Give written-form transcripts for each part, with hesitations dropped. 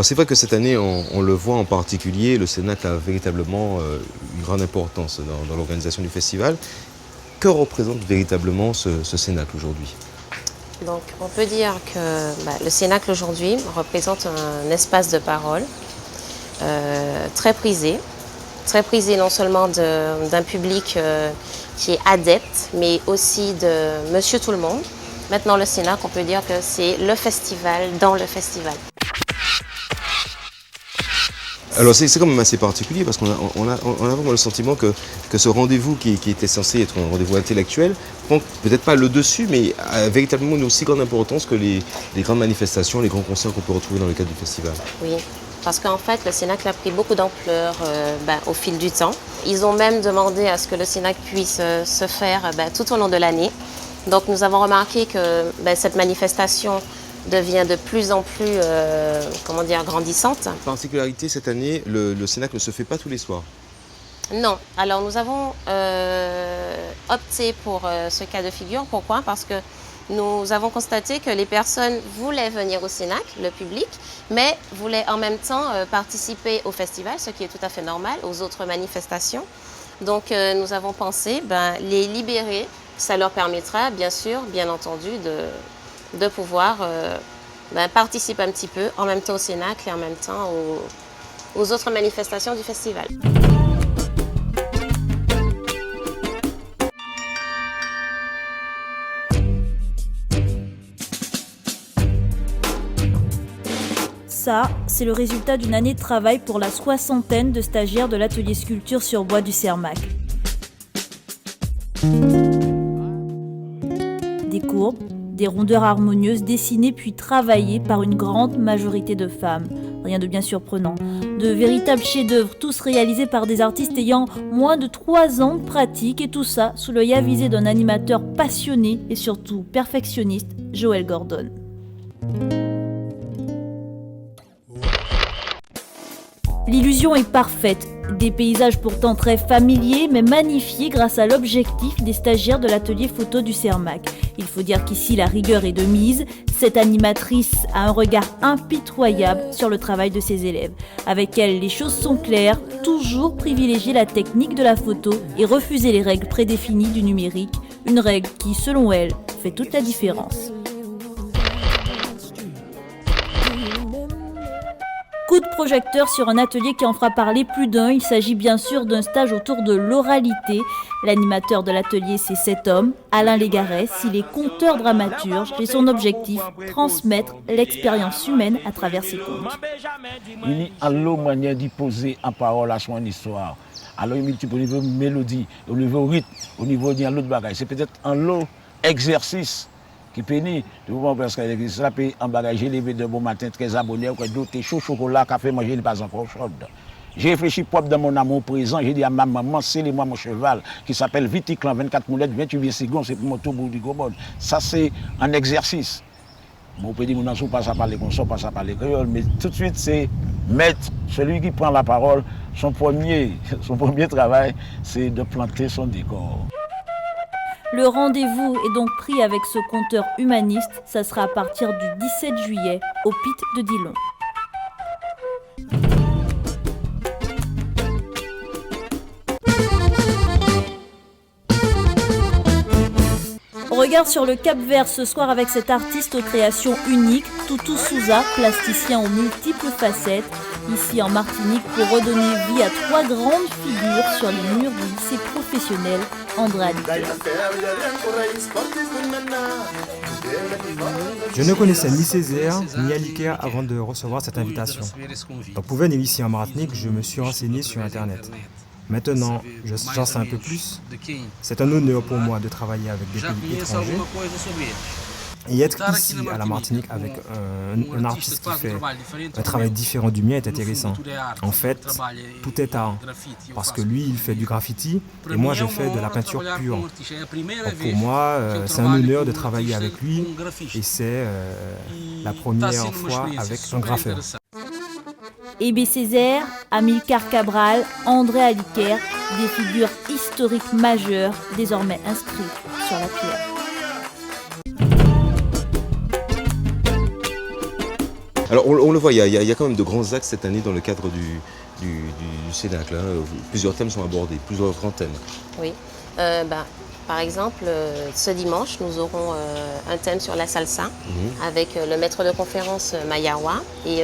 Alors c'est vrai que cette année, on le voit en particulier, le Cénacle a véritablement une grande importance dans l'organisation du festival. Que représente véritablement ce Cénacle aujourd'hui? Donc on peut dire que le Cénacle aujourd'hui représente un espace de parole très prisé non seulement d'un public qui est adepte, mais aussi de Monsieur Tout-le-Monde. Maintenant le Cénacle, on peut dire que c'est le festival dans le festival. Alors c'est quand même assez particulier parce qu'on a vraiment le sentiment que ce rendez-vous qui était censé être un rendez-vous intellectuel prend peut-être pas le dessus, mais a véritablement une aussi grande importance que les grandes manifestations, les grands concerts qu'on peut retrouver dans le cadre du festival. Oui, parce qu'en fait le Cénacle a pris beaucoup d'ampleur au fil du temps. Ils ont même demandé à ce que le Cénacle puisse se faire tout au long de l'année. Donc nous avons remarqué que cette manifestation devient de plus en plus grandissante. Particularité cette année, le Cénacle ne se fait pas tous les soirs. Non, alors nous avons opté pour ce cas de figure. Pourquoi? Parce que nous avons constaté que les personnes voulaient venir au Cénacle, le public, mais voulaient en même temps participer au festival, ce qui est tout à fait normal, aux autres manifestations. Donc nous avons pensé les libérer. Ça leur permettra bien entendu, de pouvoir participer un petit peu en même temps au Cénacle et en même temps aux autres manifestations du festival. Ça, c'est le résultat d'une année de travail pour la 60aine de stagiaires de l'atelier sculpture sur bois du Cermacle. Des courbes, des rondeurs harmonieuses dessinées puis travaillées par une grande majorité de femmes. Rien de bien surprenant. De véritables chefs-d'œuvre, tous réalisés par des artistes ayant moins de 3 ans de pratique, et tout ça sous l'œil avisé d'un animateur passionné et surtout perfectionniste, Joël Gordon. L'illusion est parfaite. Des paysages pourtant très familiers, mais magnifiés grâce à l'objectif des stagiaires de l'atelier photo du Cermacle. Il faut dire qu'ici la rigueur est de mise. Cette animatrice a un regard impitoyable sur le travail de ses élèves. Avec elle, les choses sont claires, toujours privilégier la technique de la photo et refuser les règles prédéfinies du numérique. Une règle qui, selon elle, fait toute la différence. Coup de projecteur sur un atelier qui en fera parler plus d'un. Il s'agit bien sûr d'un stage autour de l'oralité. L'animateur de l'atelier, c'est cet homme, Alain Légarès. Il est conteur-dramaturge et son objectif, transmettre l'expérience humaine à travers ses contes. Il y a une manière d'y poser en parole à son histoire. Alors il multiplie au niveau mélodie, au niveau rythme, au niveau de l'autre bagage. C'est peut-être un lot exercice qui pénit, parce que ça peut embarrager lever de bon matin très abonné, ou d'autres chaud chocolat, café manger n'est pas encore chaud. J'ai réfléchi propre dans mon amour présent, j'ai dit à ma maman, scellez-moi mon cheval, qui s'appelle Viticlan, 24 moulettes, 28 secondes, c'est pour mon tour du gros monde. Ça c'est un exercice. Bon, on peut dire, on pas à parler comme ça, pas à parler créole, mais tout de suite c'est mettre, celui qui prend la parole, son premier travail, c'est de planter son décor. Le rendez-vous est donc pris avec ce conteur humaniste. Ça sera à partir du 17 juillet au Pit de Dillon. On regarde sur le Cap-Vert ce soir avec cet artiste aux créations uniques, Toutou Souza, plasticien aux multiples facettes. Ici en Martinique pour redonner vie à 3 grandes figures sur les murs du lycée professionnel André Aliker. Je ne connaissais ni Césaire ni Aliker avant de recevoir cette invitation. Donc pour venir ici en Martinique, je me suis renseigné sur Internet. Maintenant, j'en sais un peu plus. C'est un honneur pour moi de travailler avec des pays étrangers. Et être ici à la Martinique avec un artiste qui fait un travail différent du mien est intéressant. En fait, tout est art. Parce que lui, il fait du graffiti et moi, je fais de la peinture pure. Donc pour moi, c'est un honneur de travailler avec lui et c'est la première fois avec un graffeur. Aimé Césaire, Amilcar Cabral, André Aliker, des figures historiques majeures désormais inscrites sur la pierre. Alors on le voit, il y a quand même de grands axes cette année dans le cadre du Cénacle. Plusieurs thèmes sont abordés, plusieurs grands thèmes. Oui. Par exemple, ce dimanche, nous aurons un thème sur la salsa avec le maître de conférence Mayawa et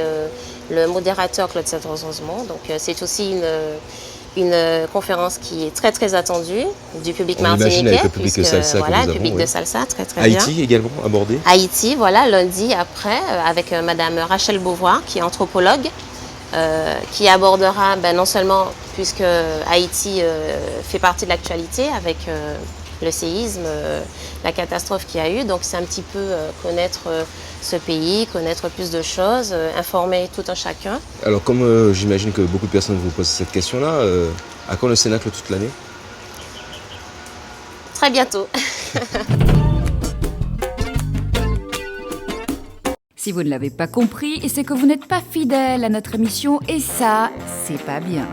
le modérateur Claude Saint-Rosemont. Donc c'est aussi une conférence qui est très très attendue du public martiniquais. Avec le public de salsa voilà, le public de salsa, très très bien. Haïti également abordé. Haïti, voilà, lundi après, avec Madame Rachel Beauvoir, qui est anthropologue, qui abordera non seulement, puisque Haïti fait partie de l'actualité avec le séisme, la catastrophe qu'il y a eu, donc c'est un petit peu connaître ce pays, connaître plus de choses, informer tout un chacun. Alors comme j'imagine que beaucoup de personnes vous posent cette question-là, à quand le Cénacle toute l'année? Très bientôt. Si vous ne l'avez pas compris, c'est que vous n'êtes pas fidèle à notre émission et ça, c'est pas bien.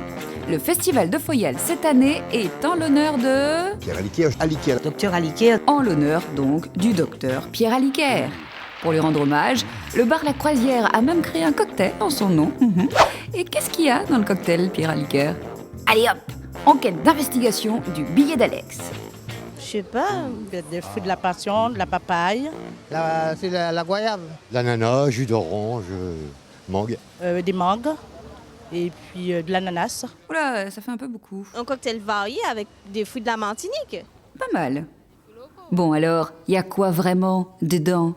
Le Festival de Foyal cette année est en l'honneur de... Pierre Aliquer. Docteur Aliquer. En l'honneur donc du docteur Pierre Aliquer. Pour lui rendre hommage, le bar La Croisière a même créé un cocktail en son nom. Et qu'est-ce qu'il y a dans le cocktail Pierre Aliquer? Allez hop, enquête d'investigation du billet d'Alex. Je sais pas, des fruits de la passion, de la papaye. C'est la goyave. L'ananas, jus d'orange, mangue. Des mangues et puis de l'ananas. Oula, ça fait un peu beaucoup. Un cocktail varié avec des fruits de la Martinique. Pas mal. Bon alors, il y a quoi vraiment dedans?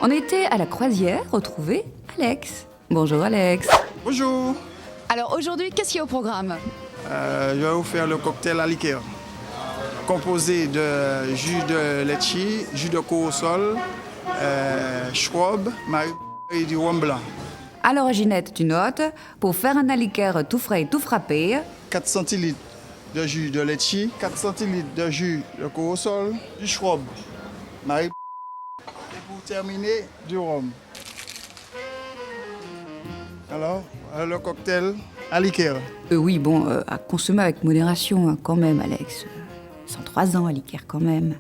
On était à la Croisière retrouver Alex. Bonjour Alex. Bonjour. Alors aujourd'hui, qu'est-ce qu'il y a au programme? Je vais vous faire le cocktail à liqueur, composé de jus de litchi, jus de corossol, shrub, et du rhum blanc. Alors Ginette, tu notes, pour faire un aliqueur tout frais et tout frappé... 4 centilitres de jus de litchi, 4 centilitres de jus de corossol, du shrub, et pour terminer, du rhum. Alors, le cocktail à liqueur. Oui, bon, à consommer avec modération hein, quand même, Alex. 103 ans à liqueur quand même.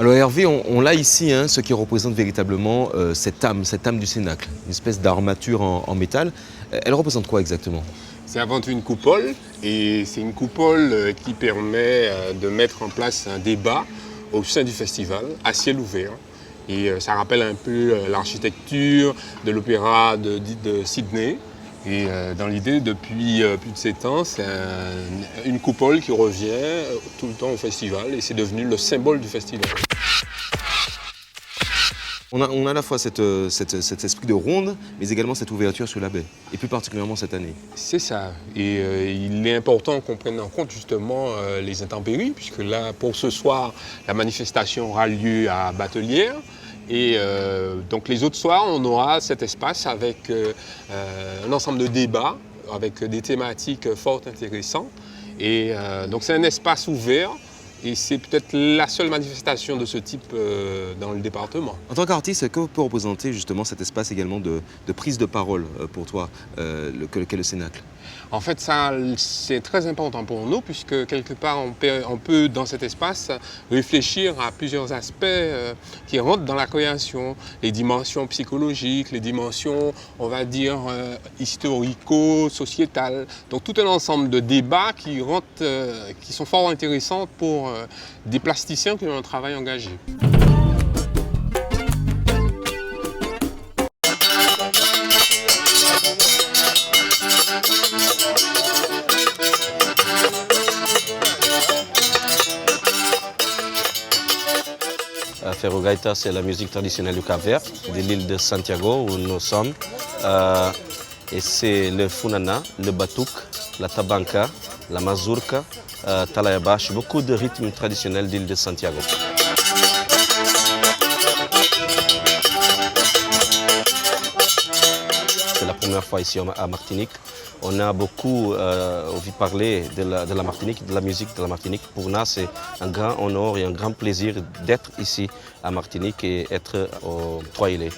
Alors Hervé, on l'a ici, ce qui représente véritablement cette âme du Cénacle, une espèce d'armature en métal. Elle représente quoi exactement? C'est avant tout une coupole, et c'est une coupole qui permet de mettre en place un débat au sein du festival, à ciel ouvert. Et ça rappelle un peu l'architecture de l'opéra de Sydney. Et dans l'idée, depuis plus de 7 ans, c'est une coupole qui revient tout le temps au festival et c'est devenu le symbole du festival. On a à la fois cet esprit de ronde, mais également cette ouverture sur la baie, et plus particulièrement cette année. C'est ça. Et il est important qu'on prenne en compte justement les intempéries, puisque là, pour ce soir, la manifestation aura lieu à Batelière. Et donc les autres soirs, on aura cet espace avec un ensemble de débats, avec des thématiques fort intéressantes. Et donc c'est un espace ouvert. Et c'est peut-être la seule manifestation de ce type dans le département. En tant qu'artiste, que peut représenter justement cet espace également de prise de parole pour toi, qu'est le Cénacle? En fait, ça, c'est très important pour nous, puisque quelque part, on peut dans cet espace réfléchir à plusieurs aspects qui rentrent dans la création, les dimensions psychologiques, les dimensions, on va dire, historico-sociétales. Donc tout un ensemble de débats qui sont fort intéressants pour des plasticiens qui ont un travail engagé. Ferro-Gaita, c'est la musique traditionnelle du Cap-Vert, de l'île de Santiago où nous sommes. Et c'est le funana, le batouk, la tabanka, la mazurka, talayabash, beaucoup de rythmes traditionnels de l'île de Santiago. C'est la première fois ici à Martinique. On a beaucoup envie de parler de la Martinique, de la musique de la Martinique. Pour nous, c'est un grand honneur et un grand plaisir d'être ici à Martinique et être au Trois-Îlets.